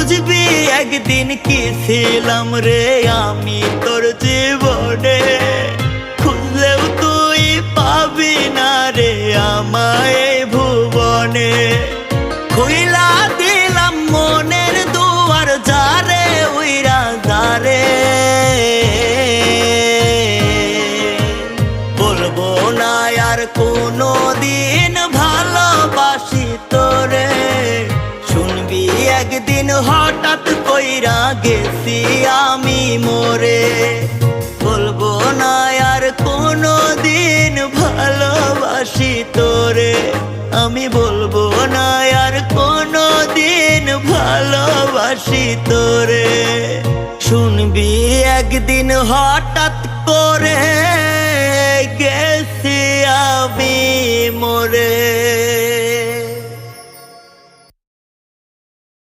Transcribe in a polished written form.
বুঝবি একদিন কি ছিলাম রে আমি তোর জীবনে, খুঁজলেও তুই পাবি না রে আমায় এই ভুবনে। খুইলা দিলাম মনের দুয়ার যারে উইরা যারে, বলবো না আর কোনো দিন ভালোবাসি তোরে। শুনবি একদিন হঠাৎ কইরা গেছি আমি মরে, বলবো না আর কোনো দিন ভালোবাসি তোরে। আমি বলবো না আর কোনো দিন ভালোবাসি তোরে। শুনবি একদিন হঠাৎ করে গেছি আমি মরে।